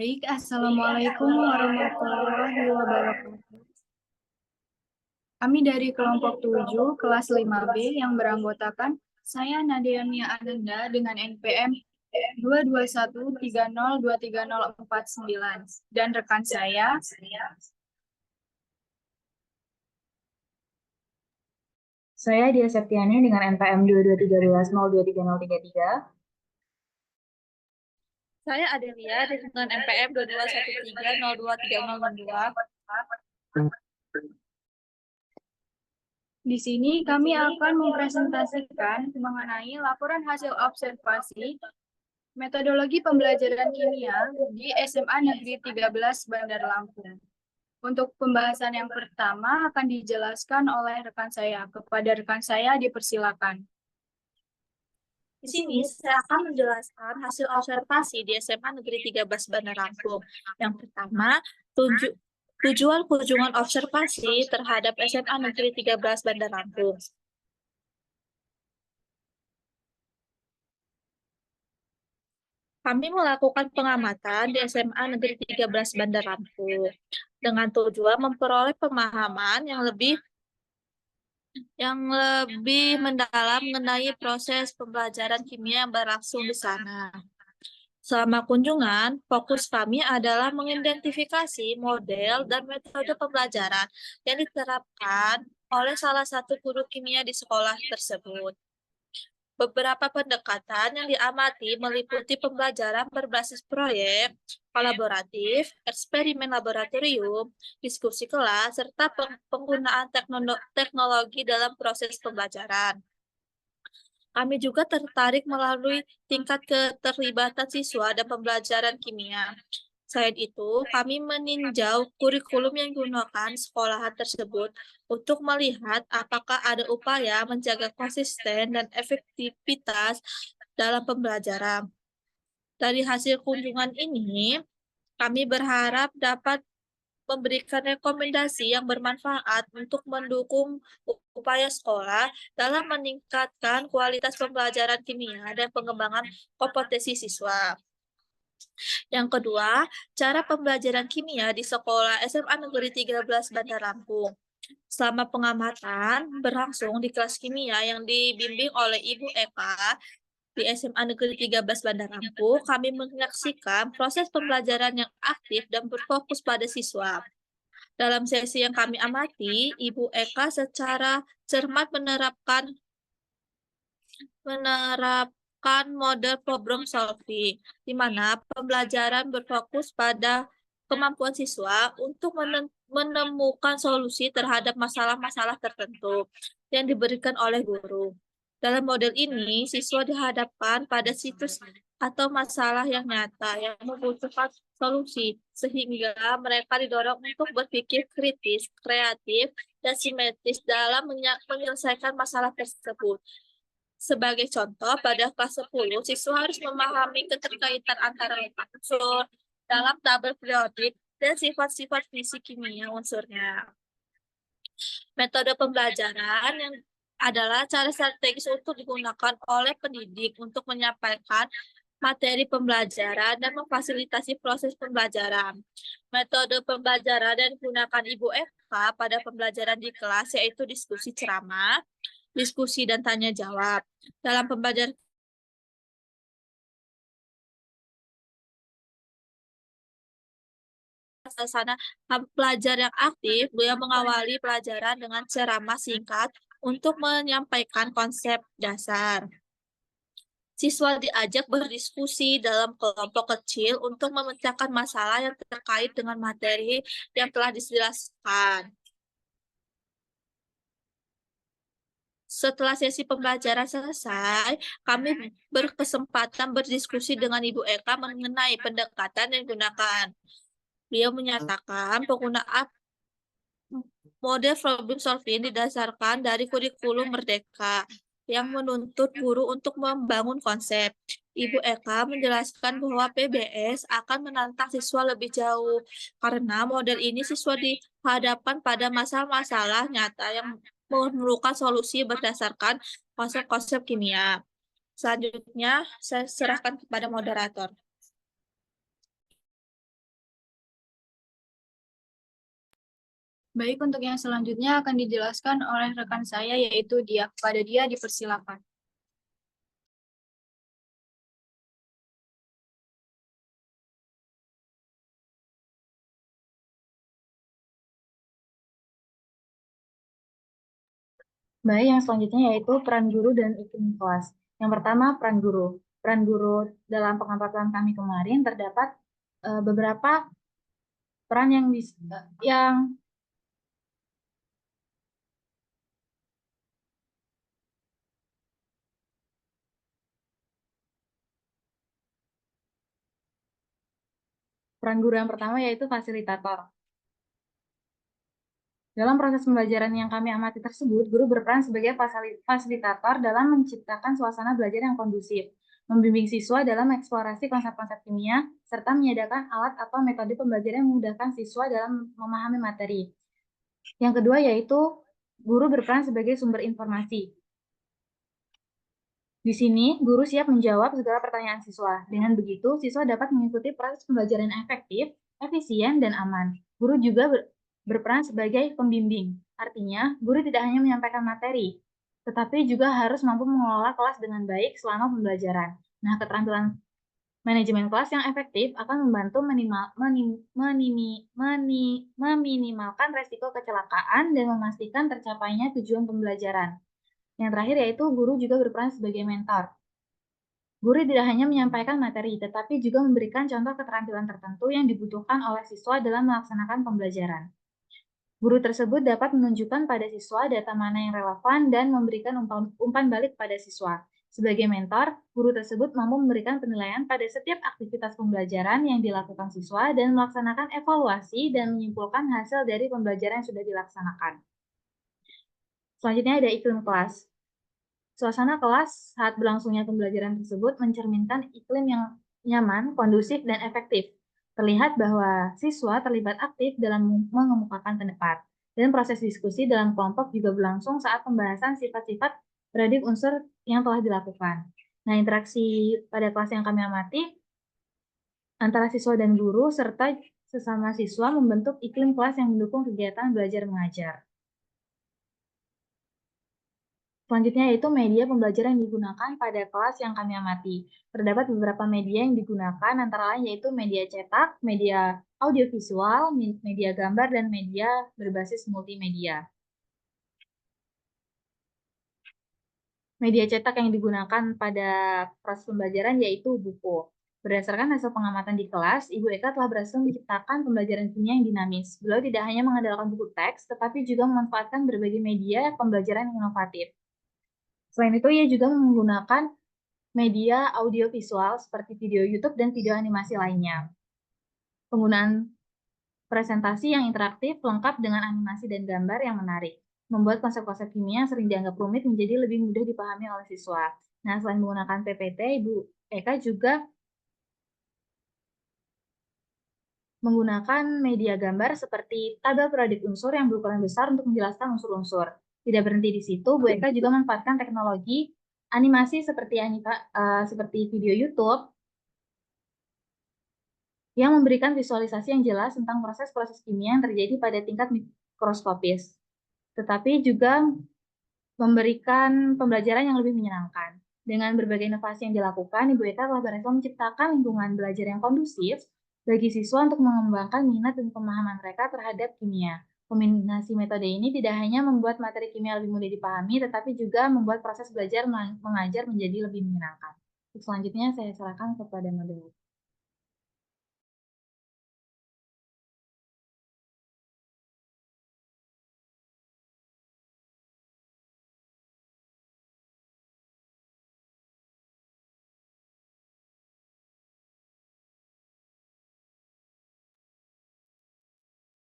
Baik, Assalamualaikum warahmatullahi wabarakatuh. Kami dari kelompok 7, kelas 5B yang beranggotakan saya Nadia Mia Ananda dengan NPM 22130230049 dan rekan Saya Dia Septiani dengan NPM 2213023033. Saya Adelia dengan NPM 2213023062. Di sini kami akan mempresentasikan mengenai laporan hasil observasi metodologi pembelajaran kimia di SMA Negeri 13 Bandar Lampung. Untuk pembahasan yang pertama akan dijelaskan oleh rekan saya. Kepada rekan saya dipersilakan. Di sini saya akan menjelaskan hasil observasi di SMA Negeri 13 Bandar Lampung. Yang pertama, tujuan kunjungan observasi terhadap SMA Negeri 13 Bandar Lampung. Kami melakukan pengamatan di SMA Negeri 13 Bandar Lampung dengan tujuan memperoleh pemahaman yang lebih mendalam mengenai proses pembelajaran kimia yang berlangsung di sana. Selama kunjungan, fokus kami adalah mengidentifikasi model dan metode pembelajaran yang diterapkan oleh salah satu guru kimia di sekolah tersebut. Beberapa pendekatan yang diamati meliputi pembelajaran berbasis proyek, kolaboratif, eksperimen laboratorium, diskusi kelas, serta penggunaan teknologi dalam proses pembelajaran. Kami juga tertarik melalui tingkat keterlibatan siswa dan pembelajaran kimia. Selain itu, kami meninjau kurikulum yang digunakan sekolahan tersebut untuk melihat apakah ada upaya menjaga konsisten dan efektivitas dalam pembelajaran. Dari hasil kunjungan ini, kami berharap dapat memberikan rekomendasi yang bermanfaat untuk mendukung upaya sekolah dalam meningkatkan kualitas pembelajaran kimia dan pengembangan kompetensi siswa. Yang kedua, cara pembelajaran kimia di sekolah SMA Negeri 13 Bandar Lampung. Selama pengamatan berlangsung di kelas kimia yang dibimbing oleh Ibu Eka di SMA Negeri 13 Bandar Lampung, kami menyaksikan proses pembelajaran yang aktif dan berfokus pada siswa. Dalam sesi yang kami amati, Ibu Eka secara cermat menerapkan model problem solving, di mana pembelajaran berfokus pada kemampuan siswa untuk menemukan solusi terhadap masalah-masalah tertentu yang diberikan oleh guru. Dalam model ini, siswa dihadapkan pada situs atau masalah yang nyata yang membutuhkan solusi, sehingga mereka didorong untuk berpikir kritis, kreatif, dan simetris dalam menyelesaikan masalah tersebut. Sebagai contoh, pada kelas 10, siswa harus memahami keterkaitan antara unsur dalam tabel periodik dan sifat-sifat fisik kimia unsurnya. Metode pembelajaran yang adalah cara strategis untuk digunakan oleh pendidik untuk menyampaikan materi pembelajaran dan memfasilitasi proses pembelajaran. Metode pembelajaran yang digunakan Ibu Eka pada pembelajaran di kelas yaitu diskusi ceramah, diskusi dan tanya jawab. Dalam pembelajaran sana pelajar yang aktif, beliau mengawali pelajaran dengan ceramah singkat untuk menyampaikan konsep dasar. Siswa diajak berdiskusi dalam kelompok kecil untuk memecahkan masalah yang terkait dengan materi yang telah dijelaskan. Setelah sesi pembelajaran selesai, kami berkesempatan berdiskusi dengan Ibu Eka mengenai pendekatan yang digunakan. Beliau menyatakan penggunaan model problem solving didasarkan dari kurikulum Merdeka yang menuntut guru untuk membangun konsep. Ibu Eka menjelaskan bahwa PBS akan menantang siswa lebih jauh karena model ini siswa dihadapkan pada masalah-masalah nyata yang memerlukan solusi berdasarkan konsep-konsep kimia. Selanjutnya, saya serahkan kepada moderator. Baik, untuk yang selanjutnya akan dijelaskan oleh rekan saya, yaitu Dia. Kepada Dia dipersilakan. Baik, yang selanjutnya yaitu peran guru dan iklim kelas. Yang pertama, peran guru. Peran guru dalam pengamatan kami kemarin terdapat beberapa peran yang peran guru yang pertama yaitu fasilitator. Dalam proses pembelajaran yang kami amati tersebut, guru berperan sebagai fasilitator dalam menciptakan suasana belajar yang kondusif, membimbing siswa dalam eksplorasi konsep-konsep kimia, serta menyediakan alat atau metode pembelajaran yang memudahkan siswa dalam memahami materi. Yang kedua yaitu guru berperan sebagai sumber informasi. Di sini, guru siap menjawab segala pertanyaan siswa. Dengan begitu, siswa dapat mengikuti proses pembelajaran yang efektif, efisien, dan aman. Guru juga berperan sebagai pembimbing. Artinya, guru tidak hanya menyampaikan materi, tetapi juga harus mampu mengelola kelas dengan baik selama pembelajaran. Nah, keterampilan manajemen kelas yang efektif akan membantu meminimalkan resiko kecelakaan dan memastikan tercapainya tujuan pembelajaran. Yang terakhir yaitu guru juga berperan sebagai mentor. Guru tidak hanya menyampaikan materi, tetapi juga memberikan contoh keterampilan tertentu yang dibutuhkan oleh siswa dalam melaksanakan pembelajaran. Guru tersebut dapat menunjukkan pada siswa data mana yang relevan dan memberikan umpan balik pada siswa. Sebagai mentor, guru tersebut mampu memberikan penilaian pada setiap aktivitas pembelajaran yang dilakukan siswa dan melaksanakan evaluasi dan menyimpulkan hasil dari pembelajaran yang sudah dilaksanakan. Selanjutnya ada iklim kelas. Suasana kelas saat berlangsungnya pembelajaran tersebut mencerminkan iklim yang nyaman, kondusif, dan efektif. Terlihat bahwa siswa terlibat aktif dalam mengemukakan pendapat, dan proses diskusi dalam kelompok juga berlangsung saat pembahasan sifat-sifat beradik unsur yang telah dilakukan. Nah, interaksi pada kelas yang kami amati antara siswa dan guru serta sesama siswa membentuk iklim kelas yang mendukung kegiatan belajar mengajar. Selanjutnya yaitu media pembelajaran yang digunakan pada kelas yang kami amati. Terdapat beberapa media yang digunakan, antara lain yaitu media cetak, media audiovisual, media gambar, dan media berbasis multimedia. Media cetak yang digunakan pada proses pembelajaran yaitu buku. Berdasarkan hasil pengamatan di kelas, Ibu Eka telah berhasil menciptakan pembelajaran kimia yang dinamis. Beliau tidak hanya mengandalkan buku teks, tetapi juga memanfaatkan berbagai media pembelajaran yang inovatif. Selain itu, ia juga menggunakan media audiovisual seperti video YouTube dan video animasi lainnya. Penggunaan presentasi yang interaktif lengkap dengan animasi dan gambar yang menarik, membuat konsep-konsep kimia yang sering dianggap rumit menjadi lebih mudah dipahami oleh siswa. Nah, selain menggunakan PPT, Ibu Eka juga menggunakan media gambar seperti tabel periode unsur yang berukuran besar untuk menjelaskan unsur-unsur. Tidak berhenti di situ, Bu Eka juga memanfaatkan teknologi animasi seperti video YouTube yang memberikan visualisasi yang jelas tentang proses-proses kimia yang terjadi pada tingkat mikroskopis, tetapi juga memberikan pembelajaran yang lebih menyenangkan. Dengan berbagai inovasi yang dilakukan, Ibu Eka telah berhasil menciptakan lingkungan belajar yang kondusif bagi siswa untuk mengembangkan minat dan pemahaman mereka terhadap kimia. Kombinasi metode ini tidak hanya membuat materi kimia lebih mudah dipahami, tetapi juga membuat proses belajar mengajar menjadi lebih menyenangkan. Selanjutnya saya serahkan kepada moderator.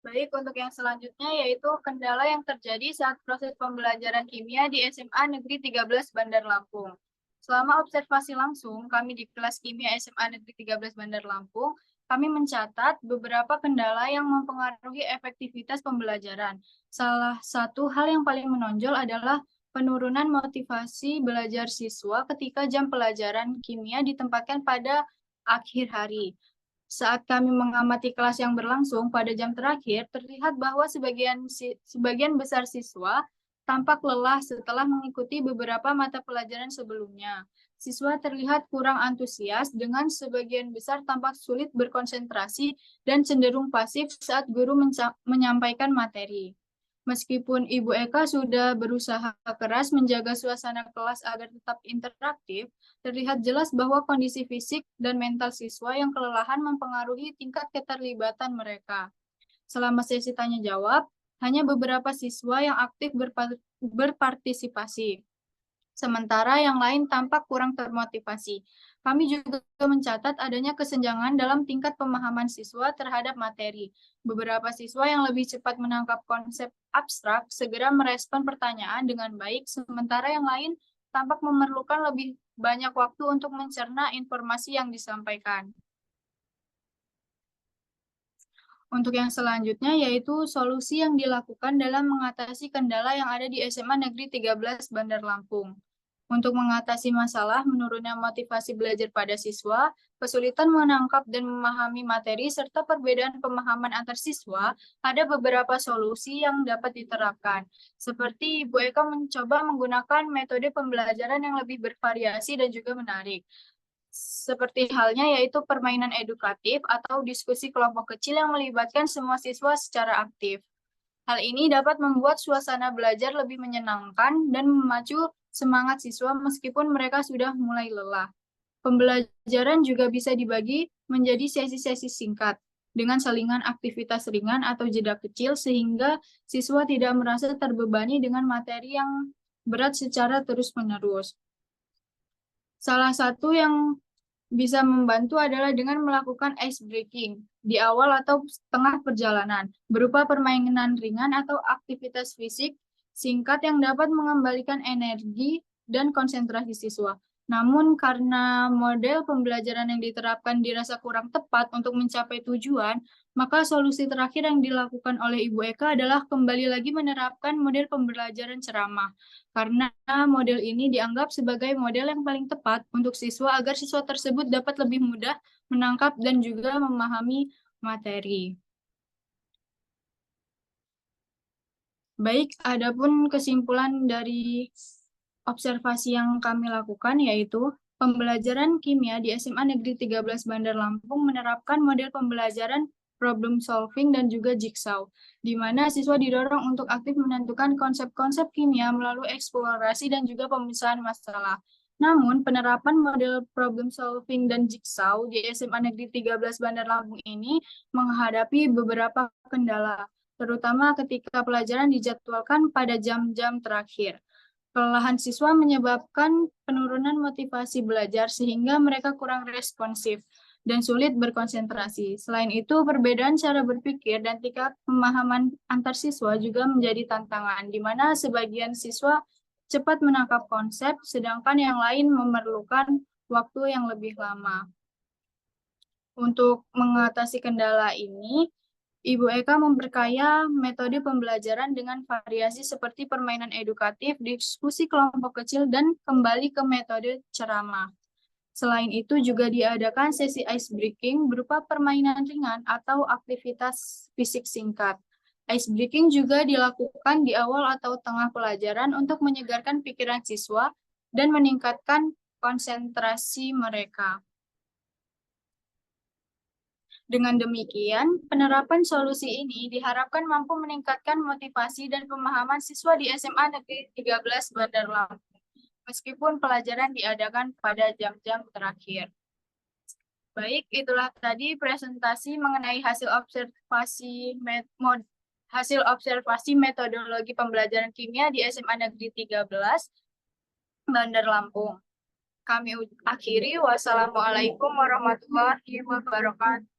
Baik, untuk yang selanjutnya yaitu kendala yang terjadi saat proses pembelajaran kimia di SMA Negeri 13 Bandar Lampung. Selama observasi langsung kami di kelas kimia SMA Negeri 13 Bandar Lampung, kami mencatat beberapa kendala yang mempengaruhi efektivitas pembelajaran. Salah satu hal yang paling menonjol adalah penurunan motivasi belajar siswa ketika jam pelajaran kimia ditempatkan pada akhir hari. Saat kami mengamati kelas yang berlangsung pada jam terakhir, terlihat bahwa sebagian besar siswa tampak lelah setelah mengikuti beberapa mata pelajaran sebelumnya. Siswa terlihat kurang antusias dengan sebagian besar tampak sulit berkonsentrasi dan cenderung pasif saat guru menyampaikan materi. Meskipun Ibu Eka sudah berusaha keras menjaga suasana kelas agar tetap interaktif, terlihat jelas bahwa kondisi fisik dan mental siswa yang kelelahan mempengaruhi tingkat keterlibatan mereka. Selama sesi tanya jawab, hanya beberapa siswa yang aktif berpartisipasi, sementara yang lain tampak kurang termotivasi. Kami juga mencatat adanya kesenjangan dalam tingkat pemahaman siswa terhadap materi. Beberapa siswa yang lebih cepat menangkap konsep abstrak segera merespon pertanyaan dengan baik, sementara yang lain tampak memerlukan lebih banyak waktu untuk mencerna informasi yang disampaikan. Untuk yang selanjutnya yaitu solusi yang dilakukan dalam mengatasi kendala yang ada di SMA Negeri 13 Bandar Lampung. Untuk mengatasi masalah menurunnya motivasi belajar pada siswa, kesulitan menangkap dan memahami materi, serta perbedaan pemahaman antar siswa, ada beberapa solusi yang dapat diterapkan. Seperti Ibu Eka mencoba menggunakan metode pembelajaran yang lebih bervariasi dan juga menarik. Seperti halnya yaitu permainan edukatif atau diskusi kelompok kecil yang melibatkan semua siswa secara aktif. Hal ini dapat membuat suasana belajar lebih menyenangkan dan memacu semangat siswa meskipun mereka sudah mulai lelah. Pembelajaran juga bisa dibagi menjadi sesi-sesi singkat dengan salingan aktivitas ringan atau jeda kecil sehingga siswa tidak merasa terbebani dengan materi yang berat secara terus-menerus. Salah satu yang bisa membantu adalah dengan melakukan ice breaking di awal atau tengah perjalanan, berupa permainan ringan atau aktivitas fisik singkat yang dapat mengembalikan energi dan konsentrasi siswa. Namun karena model pembelajaran yang diterapkan dirasa kurang tepat untuk mencapai tujuan, maka solusi terakhir yang dilakukan oleh Ibu Eka adalah kembali lagi menerapkan model pembelajaran ceramah. Karena model ini dianggap sebagai model yang paling tepat untuk siswa agar siswa tersebut dapat lebih mudah menangkap dan juga memahami materi. Baik, adapun kesimpulan dari observasi yang kami lakukan yaitu pembelajaran kimia di SMA Negeri 13 Bandar Lampung menerapkan model pembelajaran problem solving dan juga jigsaw, di mana siswa didorong untuk aktif menentukan konsep-konsep kimia melalui eksplorasi dan juga pemisahan masalah. Namun, penerapan model problem solving dan jigsaw di SMA Negeri 13 Bandar Lampung ini menghadapi beberapa kendala, terutama ketika pelajaran dijadwalkan pada jam-jam terakhir. Kelelahan siswa menyebabkan penurunan motivasi belajar sehingga mereka kurang responsif dan sulit berkonsentrasi. Selain itu, perbedaan cara berpikir dan tingkat pemahaman antar siswa juga menjadi tantangan, di mana sebagian siswa cepat menangkap konsep, sedangkan yang lain memerlukan waktu yang lebih lama. Untuk mengatasi kendala ini, Ibu Eka memperkaya metode pembelajaran dengan variasi seperti permainan edukatif, diskusi kelompok kecil, dan kembali ke metode ceramah. Selain itu juga diadakan sesi ice breaking berupa permainan ringan atau aktivitas fisik singkat. Ice breaking juga dilakukan di awal atau tengah pelajaran untuk menyegarkan pikiran siswa dan meningkatkan konsentrasi mereka. Dengan demikian, penerapan solusi ini diharapkan mampu meningkatkan motivasi dan pemahaman siswa di SMA Negeri 13 Bandar Lampung, meskipun pelajaran diadakan pada jam-jam terakhir. Baik, itulah tadi presentasi mengenai hasil observasi metodologi pembelajaran kimia di SMA Negeri 13 Bandar Lampung. Kami akhiri. Wassalamualaikum warahmatullahi wabarakatuh.